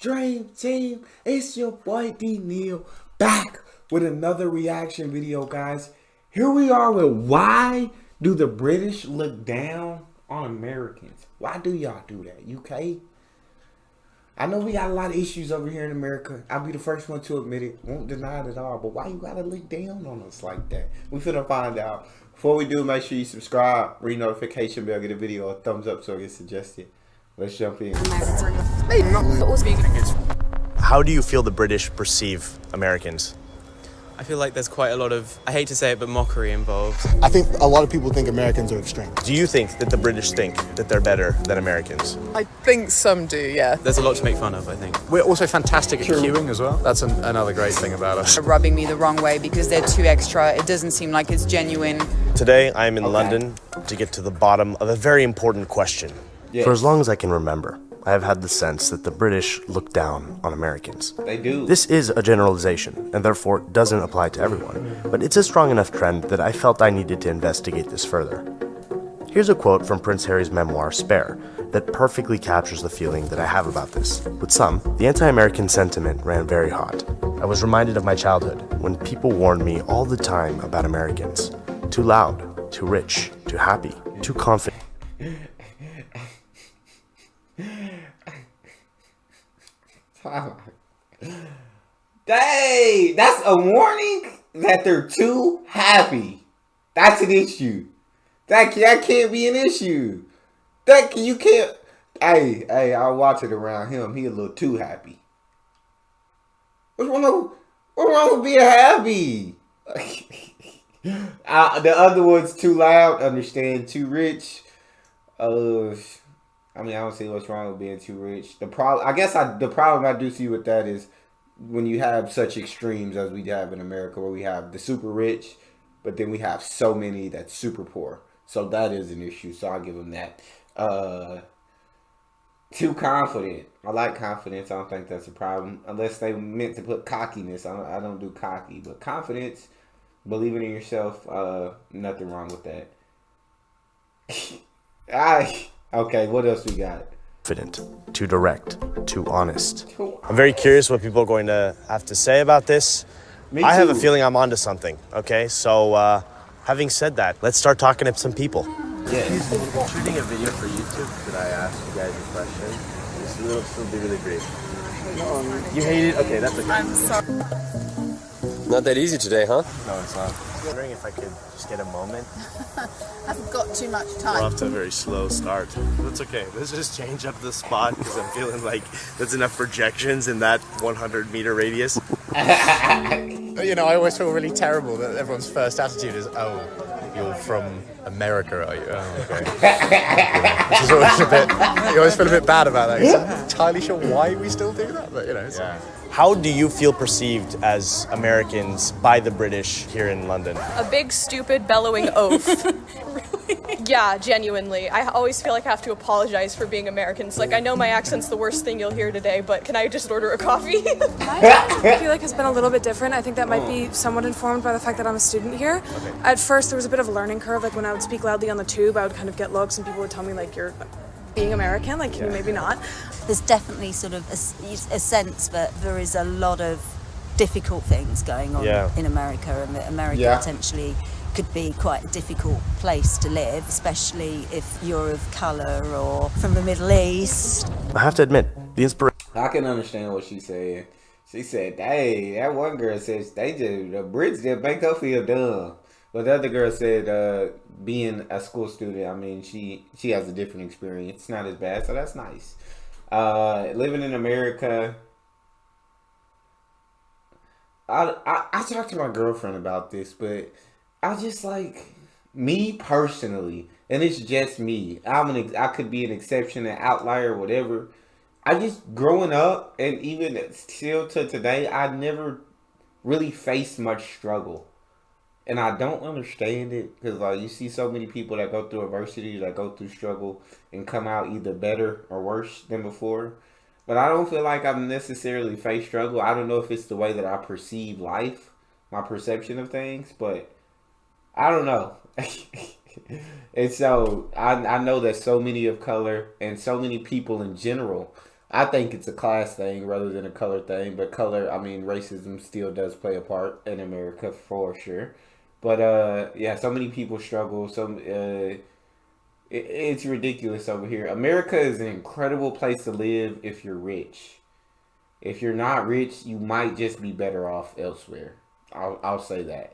Dream Team, it's your boy D Neal back with another reaction video, guys. Here we are with why do the British look down on Americans? Why do y'all do that? UK? I know we got a lot of issues over here in America. I'll be the first one to admit it. Won't deny it at all. But why you gotta look down on us like that? We finna find out. Before we do, make sure you subscribe, ring notification bell, get a video a thumbs up so it gets suggested. Let's jump in. How do you feel the British perceive Americans? I feel like there's quite a lot of, I hate to say it, but mockery involved. I think a lot of people think Americans are extreme. Do you think that the British think that they're better than Americans? I think some do, yeah. There's a lot to make fun of, I think. We're also fantastic at queuing as well. That's another great thing about us. Rubbing me the wrong way because they're too extra. It doesn't seem like it's genuine. Today, I'm in London to get to the bottom of a very important question. Yes. For as long as I can remember, I have had the sense that the British look down on Americans. They do. This is a generalization, and therefore doesn't apply to everyone, but it's a strong enough trend that I felt I needed to investigate this further. Here's a quote from Prince Harry's memoir, Spare, that perfectly captures the feeling that I have about this. With some, the anti-American sentiment ran very hot. I was reminded of my childhood, when people warned me all the time about Americans. Too loud, too rich, too happy, too confident. Dang, that's a warning that they're too happy. That's an issue. That can't be an issue. You can't. Hey, I watch it around him. He a little too happy. What's wrong with being happy? The other one's too loud. Understand? Too rich. I mean, I don't see what's wrong with being too rich. The problem I do see with that is when you have such extremes as we have in America, where we have the super rich, but then we have so many that's super poor. So that is an issue. So I'll give them that. Too confident. I like confidence. I don't think that's a problem. Unless they meant to put cockiness. I don't do cocky. But confidence, believing in yourself, nothing wrong with that. Okay, what else we got? Confident, too direct, too honest. I'm very curious what people are going to have to say about this. I have a feeling I'm onto something, okay? So, having said that, let's start talking to some people. Yeah. Shooting a video for YouTube, could I ask you guys a question? This will be really brief. You hate it? Okay, that's okay. I'm sorry. Not that easy today, huh? No, it's not. I was wondering if I could just get a moment. I've got too much We're time. off to a very slow start. That's okay. Let's just change up the spot because I'm feeling like there's enough projections in that 100-meter radius. You know, I always feel really terrible that everyone's first attitude is, oh, you're from America, are you? Oh, okay. Which is always a bit, you always feel a bit bad about that. I'm not entirely sure why we still do that, but you know. It's, How do you feel perceived as Americans by the British here in London? A big, stupid, bellowing oaf. Really? Yeah, genuinely. I always feel like I have to apologize for being Americans. Like, I know my accent's the worst thing you'll hear today, but can I just order a coffee? I feel like it's been a little bit different. I think that might be somewhat informed by the fact that I'm a student here. Okay. At first, there was a bit of a learning curve. Like, when I would speak loudly on the tube, I would kind of get looks, and people would tell me, like, you're being American, like, can you maybe not? There's definitely sort of a sense that there is a lot of difficult things going on in America, and that America potentially could be quite a difficult place to live, especially if you're of colour or from the Middle East. I have to admit, the inspiration. I can understand what she's saying. She said, hey, that one girl says the Brits did make her feel dumb. But the other girl said being a school student, I mean, she has a different experience. It's not as bad, so that's nice. Living in America, I talked to my girlfriend about this, but I just like, me personally, and it's just me. I could be an exception, an outlier, whatever. I just, growing up, and even still to today, I never really faced much struggle. And I don't understand it, because like, you see so many people that go through adversity, that go through struggle, and come out either better or worse than before. But I don't feel like I've necessarily faced struggle. I don't know if it's the way that I perceive life, my perception of things, but I don't know. And so I know that so many of color and so many people in general I think it's a class thing rather than a color thing. But racism still does play a part in America for sure. But yeah, so many people struggle. It's ridiculous over here. America is an incredible place to live if you're rich. If you're not rich, you might just be better off elsewhere. I'll say that.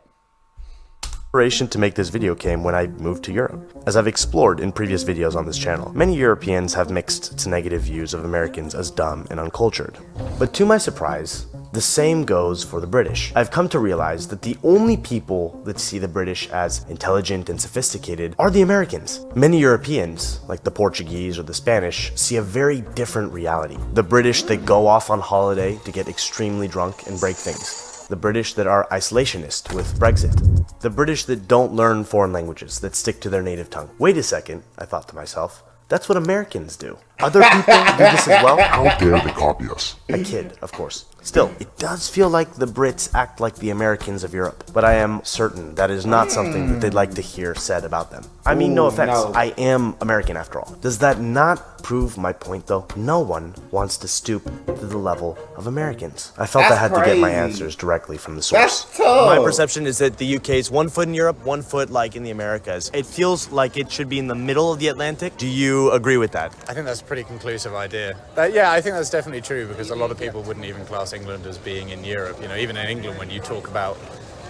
Inspiration to make this video came when I moved to Europe. As I've explored in previous videos on this channel, many Europeans have mixed to negative views of Americans as dumb and uncultured. But to my surprise, the same goes for the British. I've come to realize that the only people that see the British as intelligent and sophisticated are the Americans. Many Europeans, like the Portuguese or the Spanish, see a very different reality. The British that go off on holiday to get extremely drunk and break things. The British that are isolationist with Brexit. The British that don't learn foreign languages, that stick to their native tongue. Wait a second, I thought to myself. That's what Americans do. Other people do this as well? How dare they copy us? I kid, of course. Still, it does feel like the Brits act like the Americans of Europe, but I am certain that is not something that they'd like to hear said about them. I mean, no offense, no. I am American after all. Does that not prove my point though? No one wants to stoop to the level of Americans. I felt I had to get my answers directly from the source. That's tough. My perception is that the UK is 1 foot in Europe, 1 foot like in the Americas. It feels like it should be in the middle of the Atlantic. Do you agree with that? I think that's a pretty conclusive idea. Yeah, I think that's definitely true because a lot of people wouldn't even class England as being in Europe. You know, even in England, when you talk about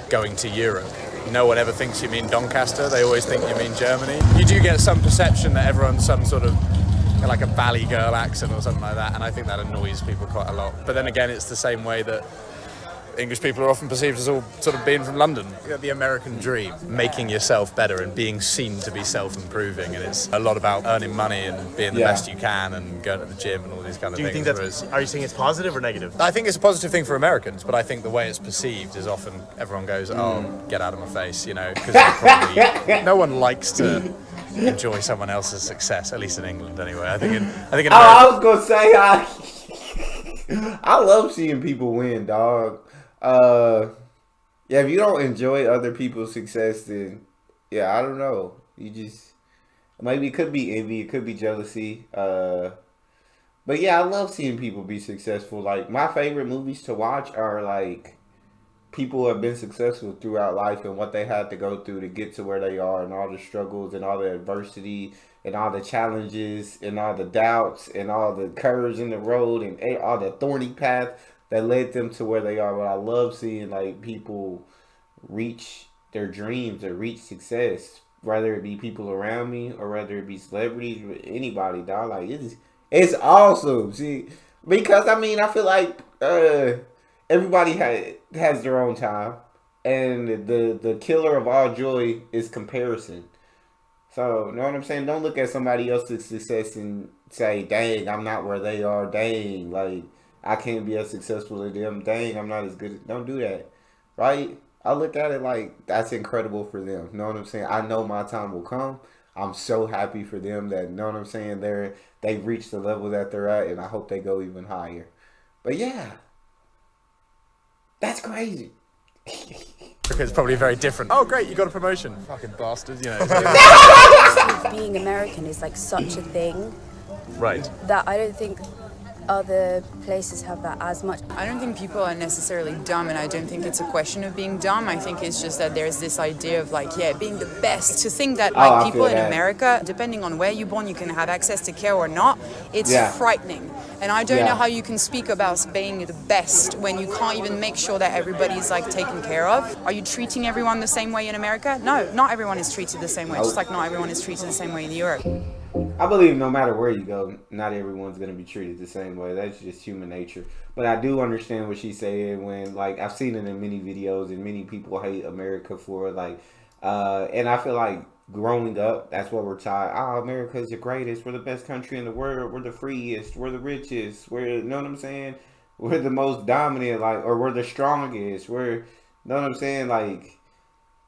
going to Europe, no one ever thinks you mean Doncaster. They always think you mean Germany. You do get some perception that everyone's some sort of like a Valley girl accent or something like that, and I think that annoys people quite a lot. But then again, it's the same way that English people are often perceived as all sort of being from London. The American dream, making yourself better and being seen to be self-improving, and it's a lot about earning money and being the best you can and going to the gym and all these kind of things. Do you think that's, are you saying it's positive or negative? I think it's a positive thing for Americans, but I think the way it's perceived is often everyone goes, oh, get out of my face, you know, because no one likes to enjoy someone else's success, at least in England anyway. I think in America, I was gonna say I love seeing people win, dog. Yeah, if you don't enjoy other people's success, then yeah, I don't know. You just maybe it could be envy, it could be jealousy. But yeah, I love seeing people be successful. Like my favorite movies to watch are like people who have been successful throughout life and what they had to go through to get to where they are, and all the struggles and all the adversity and all the challenges and all the doubts and all the curves in the road and all the thorny path that led them to where they are. But I love seeing like people reach their dreams or reach success, whether it be people around me or whether it be celebrities or anybody, dog. Like it's awesome. See, because I mean, I feel like everybody has their own time, and the killer of all joy is comparison. So, you know what I'm saying? Don't look at somebody else's success and say, dang, I'm not where they are. Dang, like, I can't be as successful as them. Dang, I'm not as good. Don't do that, right? I look at it like that's incredible for them. You know what I'm saying? I know my time will come. I'm so happy for them that, you know what I'm saying, they've reached the level that they're at, and I hope they go even higher. But yeah, that's crazy. it's probably very different. Oh, great, you got a promotion. Fucking bastards, you know. Being American is like such a thing. Right. That I don't think other places have that as much. I don't think people are necessarily dumb, and I don't think it's a question of being dumb. I think it's just that there's this idea of like, yeah, being the best. To think that like people in America, depending on where you're born, you can have access to care or not, it's frightening. And I don't know how you can speak about being the best when you can't even make sure that everybody's like taken care of. Are you treating everyone the same way in America? No, not everyone is treated the same way, just like not everyone is treated the same way in Europe. I believe no matter where you go, not everyone's going to be treated the same way. That's just human nature. But I do understand what she's saying when, like, I've seen it in many videos and many people hate America for, like, and I feel like growing up, that's what we're taught. Oh, America's the greatest. We're the best country in the world. We're the freest. We're the richest. We're, you know what I'm saying? We're the most dominant, like, or we're the strongest. We're, you know what I'm saying? Like,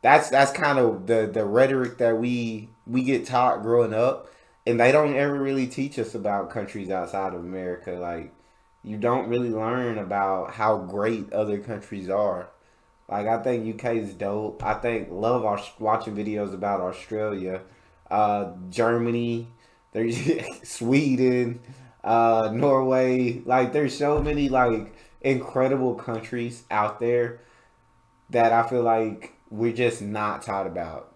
that's kind of the rhetoric that we get taught growing up. And they don't ever really teach us about countries outside of America. Like, you don't really learn about how great other countries are. Like, I think UK is dope. I think love watching videos about Australia, Germany, there's Sweden, Norway. Like, there's so many like incredible countries out there that I feel like we're just not taught about.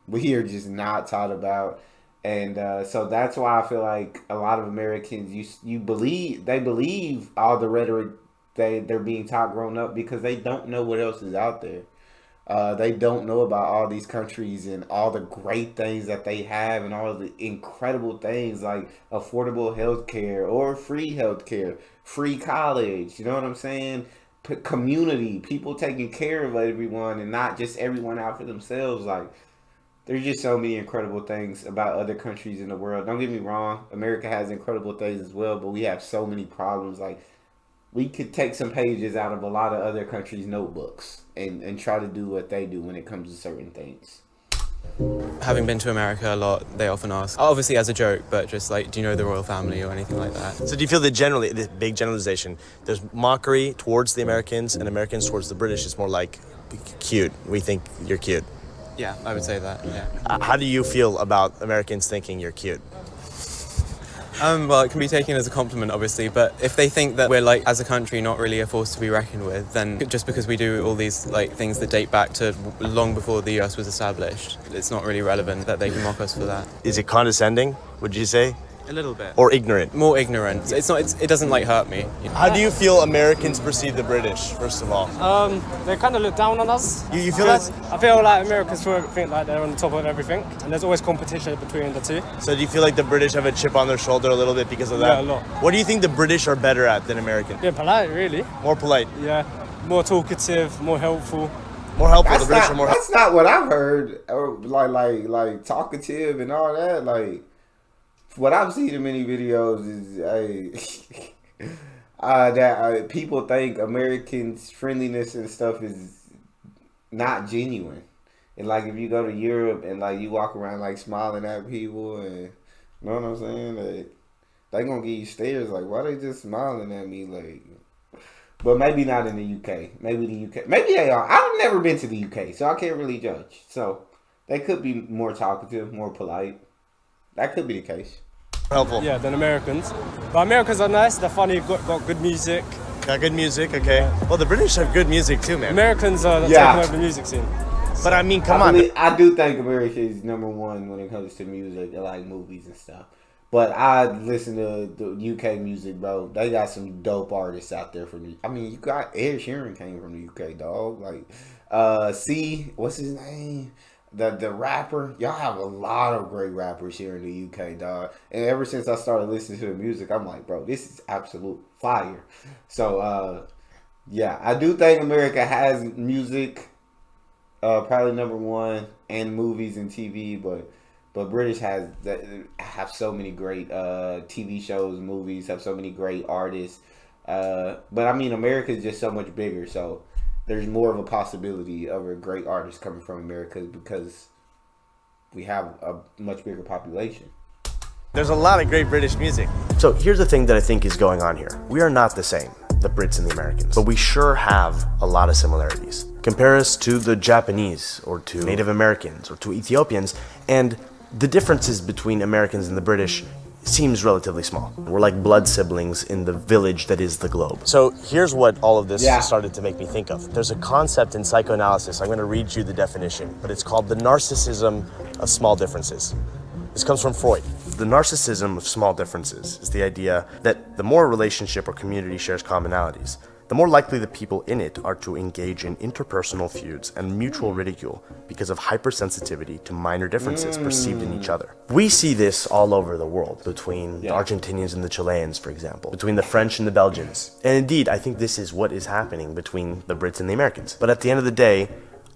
We are just not taught about, and so that's why I feel like a lot of Americans you believe they believe all the rhetoric they're being taught growing up because they don't know what else is out there. They don't know about all these countries and all the great things that they have and all the incredible things like affordable health care or free health care, free college. You know what I'm saying? Community, people taking care of everyone and not just everyone out for themselves. Like, there's just so many incredible things about other countries in the world. Don't get me wrong, America has incredible things as well, but we have so many problems. Like, we could take some pages out of a lot of other countries' notebooks and try to do what they do when it comes to certain things. Having been to America a lot, they often ask, obviously as a joke, but just like, do you know the royal family or anything like that? So do you feel that generally, this big generalization, there's mockery towards the Americans and Americans towards the British is more like cute. We think you're cute. Yeah, I would say that, yeah. How do you feel about Americans thinking you're cute? Well, it can be taken as a compliment, obviously, but if they think that we're, like, as a country, not really a force to be reckoned with, then just because we do all these, like, things that date back to long before the US was established, it's not really relevant that they can mock us for that. Is it condescending, would you say? A little bit. Or ignorant? More ignorant. It doesn't, like, hurt me. You know? How do you feel Americans perceive the British, first of all? They kind of look down on us. You feel that? I feel like Americans think like they're on the top of everything, and there's always competition between the two. So do you feel like the British have a chip on their shoulder a little bit because of that? Yeah, a lot. What do you think the British are better at than Americans? Being polite, really. More polite? Yeah. More talkative, more helpful. More helpful. That's the British not, are more that's not what I've heard. Or like talkative and all that. Like, what I've seen in many videos is that people think Americans' friendliness and stuff is not genuine. And like, if you go to Europe and like you walk around like smiling at people and you know what I'm saying, like, they gonna give you stares like, why they just smiling at me? Like, but maybe not in the UK. Maybe the UK. Maybe they are. I've never been to the UK, so I can't really judge. So they could be more talkative, more polite. That could be the case. Helpful. Yeah, than Americans. But Americans are nice, they're funny, got good music. Got good music, okay. Yeah. Well, the British have good music too, man. Americans are taking over the music scene. But I mean, come on. I do think America is number one when it comes to music, like movies and stuff. But I listen to the UK music, bro. They got some dope artists out there from the. I mean, you got Ed Sheeran came from the UK, dog. Like, what's his name? The rapper. Y'all have a lot of great rappers here in the UK, dog. And ever since I started listening to the music, I'm like, bro, this is absolute fire. So, yeah, I do think America has music, probably number one, and movies and TV, but British have so many great TV shows, movies, have so many great artists. But I mean, America is just so much bigger, so there's more of a possibility of a great artist coming from America because we have a much bigger population. There's a lot of great British music. So here's the thing that I think is going on here. We are not the same, the Brits and the Americans, but we sure have a lot of similarities. Compare us to the Japanese or to Native Americans or to Ethiopians, and the differences between Americans and the British seems relatively small. We're like blood siblings in the village that is the globe. So here's what all of this started to make me think of. There's a concept in psychoanalysis, I'm going to read you the definition, but it's called the narcissism of small differences. This comes from Freud. The narcissism of small differences is the idea that the more a relationship or community shares commonalities, the more likely the people in it are to engage in interpersonal feuds and mutual ridicule because of hypersensitivity to minor differences perceived in each other. We see this all over the world, between the Argentinians and the Chileans, for example, between the French and the Belgians. And indeed, I think this is what is happening between the Brits and the Americans. But at the end of the day,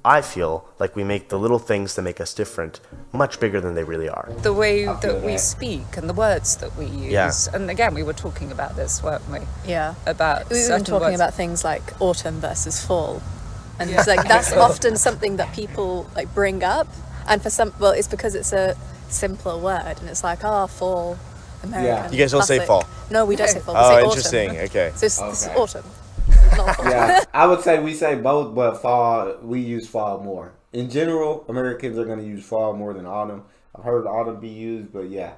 I feel like we make the little things that make us different much bigger than they really are. The way that we speak and the words that we use. Yeah. And again, we were talking about this, weren't we? Yeah. About we were certain talking words. about things like autumn versus fall. And it's like that's often something that people like bring up. And for some, well, it's because it's a simpler word. And it's like, fall, American. Yeah. You guys don't classic. say fall? No, we don't say fall. We Oh, say interesting. autumn. Okay. So it's autumn. Yeah, I would say we say both, but fall, we use fall more. In general, Americans are going to use fall more than autumn. I've heard autumn be used, but yeah,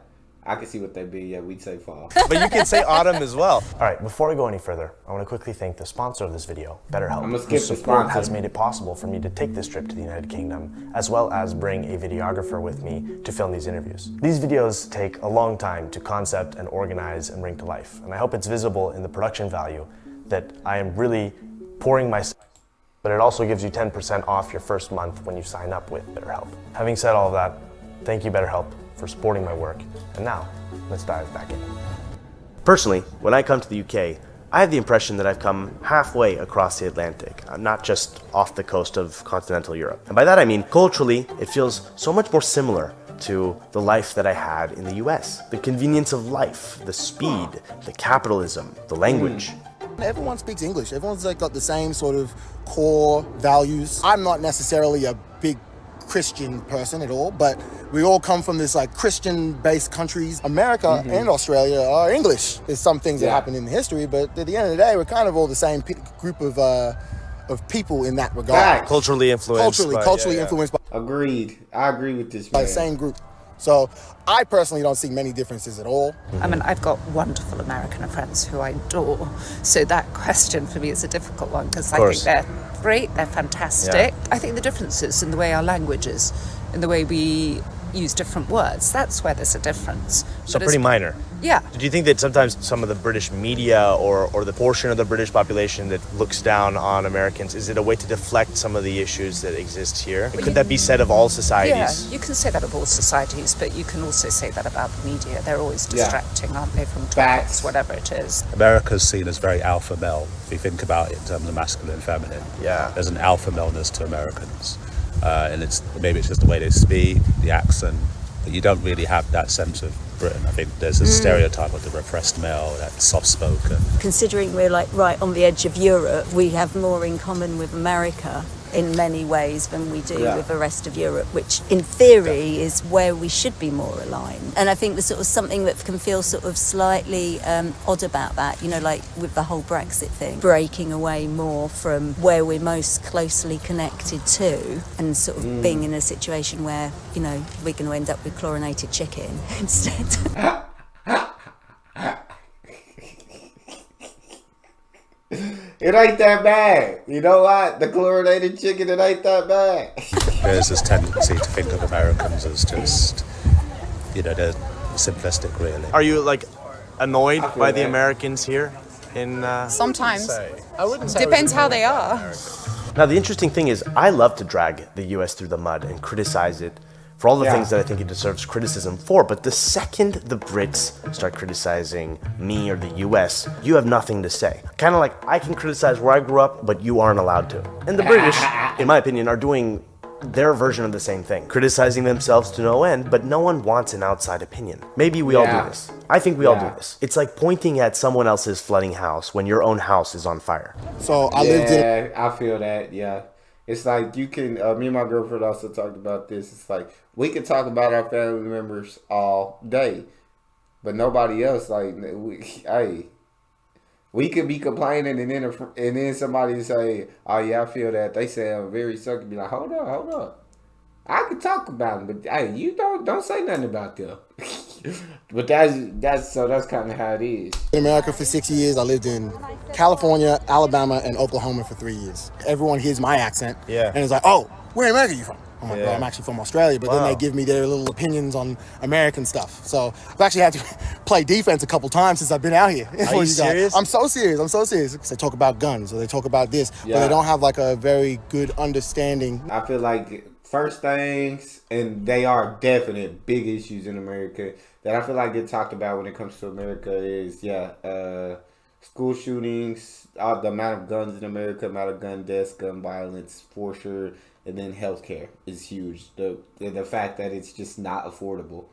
I can see what they be. Yeah, we'd say fall. But you can say autumn as well. All right, before I go any further, I want to quickly thank the sponsor of this video, BetterHelp. I'm gonna skip whose the support sponsor. has made it possible for me to take this trip to the United Kingdom, as well as bring a videographer with me to film these interviews. These videos take a long time to concept and organize and bring to life, and I hope it's visible in the production value that I am really pouring myself. But it also gives you 10% off your first month when you sign up with BetterHelp. Having said all of that, thank you, BetterHelp, for supporting my work. And now, let's dive back in. Personally, when I come to the UK, I have the impression that I've come halfway across the Atlantic, not just off the coast of continental Europe. And by that I mean, culturally, it feels so much more similar to the life that I had in the US. The convenience of life, the speed, the capitalism, the language. Everyone speaks English. Everyone's like got the same sort of core values. I'm not necessarily a big Christian person at all, but we all come from this like Christian-based countries. America and Australia are English. There's some things that happen in history, but at the end of the day, we're kind of all the same group of people in that regard. Facts. Culturally influenced. Culturally influenced by. Agreed. I agree with this, By man. the same group. So I personally don't see many differences at all. I mean, I've got wonderful American friends who I adore. So that question for me is a difficult one because I think they're great, they're fantastic. I think the differences in the way our language is, in the way we use different words, that's where there's a difference. So pretty minor. Yeah. Do you think that sometimes some of the British media or the portion of the British population that looks down on Americans, is it a way to deflect some of the issues that exist here? Could that be said of all societies? Yeah, you can say that of all societies, but you can also say that about the media. They're always distracting, aren't they, from topics, whatever it is. America's seen as very alpha male, if you think about it in terms of masculine and feminine. Yeah. There's an alpha maleness to Americans. And maybe it's just the way they speak, the accent, but you don't really have that sense of Britain. I think there's a stereotype of the repressed male, that soft-spoken. Considering we're like right on the edge of Europe, we have more in common with America in many ways than we do with the rest of Europe, which in theory is where we should be more aligned. And I think there's sort of something that can feel sort of slightly odd about that, you know, like with the whole Brexit thing, breaking away more from where we're most closely connected to and sort of being in a situation where, you know, we're going to end up with chlorinated chicken instead. It ain't that bad. You know what? The chlorinated chicken, it ain't that bad. There's this tendency to think of Americans as just, they're simplistic, really. Are you like annoyed by the Americans here in Sometimes. I wouldn't say. Depends how they are. Now the interesting thing is I love to drag the US through the mud and criticize it for all the things that I think it deserves criticism for, but the second the Brits start criticizing me or the US, you have nothing to say. Kind of like I can criticize where I grew up, but you aren't allowed to. And the British, in my opinion, are doing their version of the same thing, criticizing themselves to no end, but no one wants an outside opinion. Maybe we all do this. I think we all do this. It's like pointing at someone else's flooding house when your own house is on fire. So I lived in. I feel that. Yeah. It's like you can, me and my girlfriend also talked about this. It's like we could talk about our family members all day, but nobody else. Like, we could be complaining and then somebody say, "Oh yeah, I feel that." They say I'm very sucky. Be like, hold on. I could talk about them, but hey, you don't say nothing about them. But that's kind of how it is. In America for 6 years. I lived in California, Alabama, and Oklahoma for 3 years. Everyone hears my accent and it's like, "Oh, where in America are you from?" I'm like, "Well, I'm actually from Australia," but then they give me their little opinions on American stuff. So I've actually had to play defense a couple times since I've been out here. Are you serious? I'm so serious. Because they talk about guns or they talk about this, but they don't have like a very good understanding. I feel like first things, and they are definite big issues in America that I feel like get talked about when it comes to America is, school shootings, the amount of guns in America, amount of gun deaths, gun violence, for sure. And then healthcare is huge. The fact that it's just not affordable.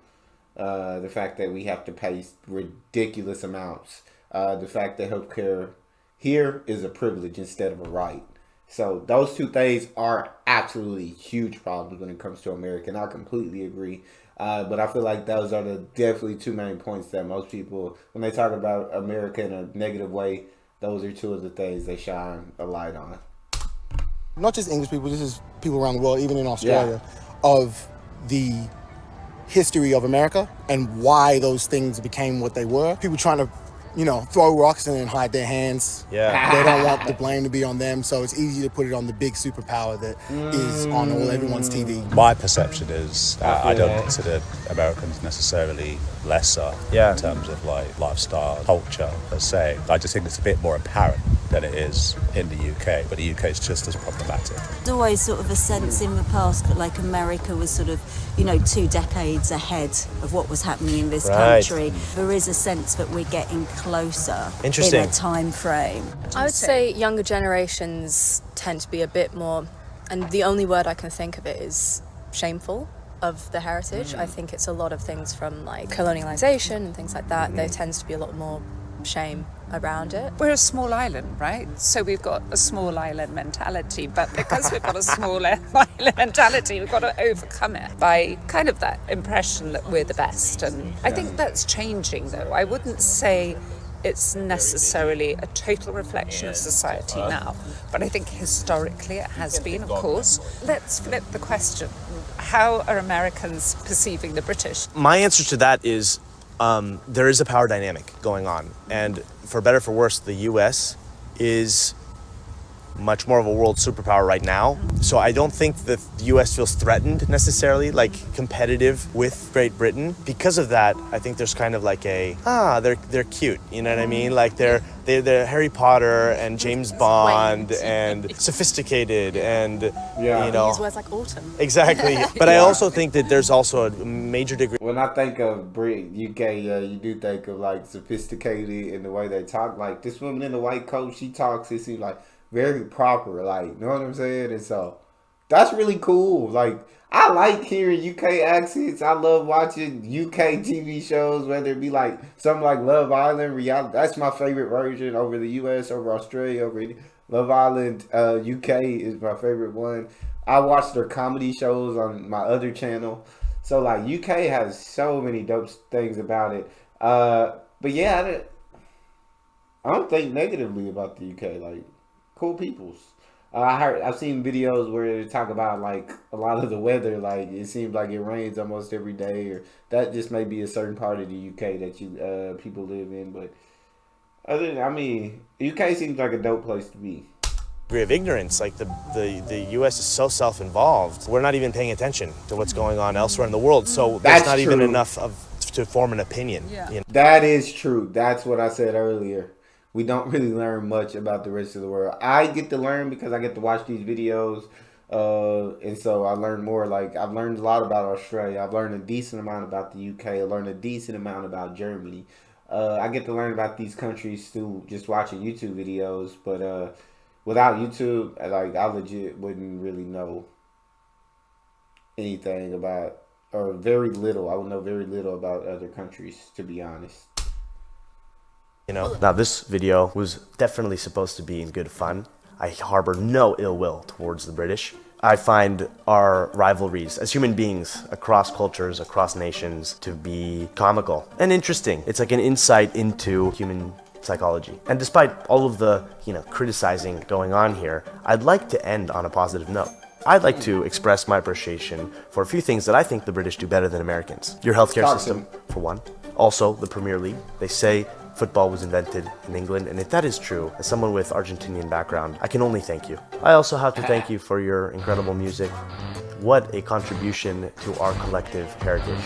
The fact that we have to pay ridiculous amounts. The fact that healthcare here is a privilege instead of a right. So those two things are absolutely huge problems when it comes to America, and I completely agree. But I feel like those are definitely two main points that most people, when they talk about America in a negative way, those are two of the things they shine a light on. Not just English people, this is people around the world, even in Australia, of the history of America and why those things became what they were. People trying to, throw rocks and then hide their hands. Yeah. They don't want the blame to be on them, so it's easy to put it on the big superpower that is on everyone's TV. My perception is I don't consider Americans necessarily lesser in terms of like lifestyle, culture per se. I just think it's a bit more apparent than it is in the UK, but the UK is just as problematic. There's always sort of a sense in the past that like America was sort of, 2 decades ahead of what was happening in this country. There is a sense that we're getting closer in a time frame. I would say younger generations tend to be a bit more, and the only word I can think of it is shameful of the heritage. I think it's a lot of things from like colonialization and things like that. There tends to be a lot more shame around it. We're a small island, right? So we've got a small island mentality, but because we've got a small island mentality, we've got to overcome it by kind of that impression that we're the best. And I think that's changing, though. I wouldn't say it's necessarily a total reflection of society now, but I think historically it has been, of course. Let's flip the question. How are Americans perceiving the British? My answer to that is there is a power dynamic going on, and for better or for worse, the US is much more of a world superpower right now. So I don't think that the US feels threatened necessarily, like competitive with Great Britain. Because of that, I think there's kind of like they're cute, you know what I mean? Like they're Harry Potter and James Bond and sophisticated and Use words like autumn. Exactly. But I also think that there's also a major degree. When I think of UK, you do think of like sophisticated in the way they talk. Like this woman in the white coat, she talks, it seems like very proper, like, you know what I'm saying? And so that's really cool. Like, I like hearing UK accents. I love watching UK TV shows, whether it be like something like Love Island, reality. That's my favorite version over the US, over Australia, over Love Island. UK is my favorite one. I watch their comedy shows on my other channel. So like UK has so many dope things about it. But yeah, I don't think negatively about the UK. Like, cool peoples. I've seen videos where they talk about like a lot of the weather. Like it seems like it rains almost every day, or that just may be a certain part of the UK that people live in. But UK seems like a dope place to be. Degree of ignorance, like the US is so self-involved. We're not even paying attention to what's going on elsewhere in the world. So that's not even enough to form an opinion. Yeah. That is true. That's what I said earlier. We don't really learn much about the rest of the world. I get to learn because I get to watch these videos. And so I learn more. Like, I've learned a lot about Australia. I've learned a decent amount about the UK. I learned a decent amount about Germany. I get to learn about these countries through just watching YouTube videos. But without YouTube, like, I legit wouldn't really know anything about, or very little. I would know very little about other countries, to be honest. Now this video was definitely supposed to be in good fun. I harbor no ill will towards the British. I find our rivalries as human beings across cultures, across nations, to be comical and interesting. It's like an insight into human psychology. And despite all of the, criticizing going on here, I'd like to end on a positive note. I'd like to express my appreciation for a few things that I think the British do better than Americans. Your healthcare system, for one. Also, the Premier League. They say football was invented in England, and if that is true, as someone with Argentinian background, I can only thank you. I also have to thank you for your incredible music. What a contribution to our collective heritage.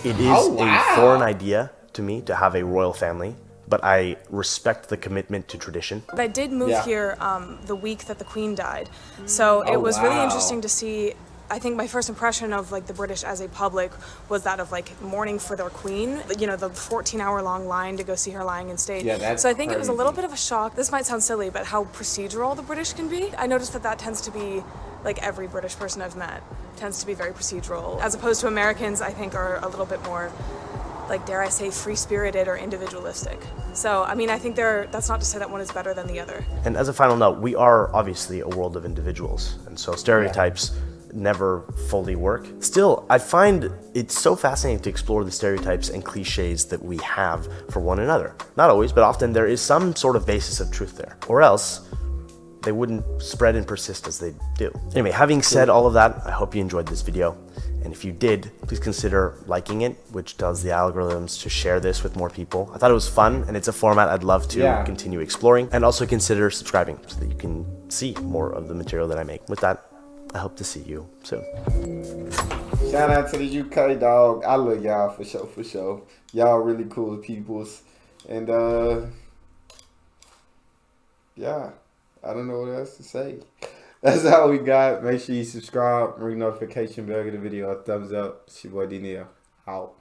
It is a foreign idea to me to have a royal family, but I respect the commitment to tradition. I did move here the week that the Queen died, so it was really interesting to see. I think my first impression of like the British as a public was that of like mourning for their queen, the 14-hour-long line to go see her lying in state. Yeah, that's so I think crazy. It was a little bit of a shock. This might sound silly, but how procedural the British can be. I noticed that tends to be like every British person I've met tends to be very procedural, as opposed to Americans. I think are a little bit more, like, dare I say, free-spirited or individualistic. So, I think that's not to say that one is better than the other. And as a final note, we are obviously a world of individuals, and so stereotypes never fully work. Still, I find it so fascinating to explore the stereotypes and cliches that we have for one another. Not always, but often there is some sort of basis of truth there, or else they wouldn't spread and persist as they do. Anyway, having said all of that, I hope you enjoyed this video, And if you did, please consider liking it, which does the algorithms to share this with more people. I thought it was fun, and it's a format I'd love to continue exploring. And also consider subscribing so that you can see more of the material that I make. With that, I hope to see you soon. Shout out to the UK, dog. I love y'all for sure, for sure. Y'all really cool peoples. And yeah, I don't know what else to say. That's all we got. Make sure you subscribe, ring notification bell, give the video a thumbs up. It's your boy Neal. Out.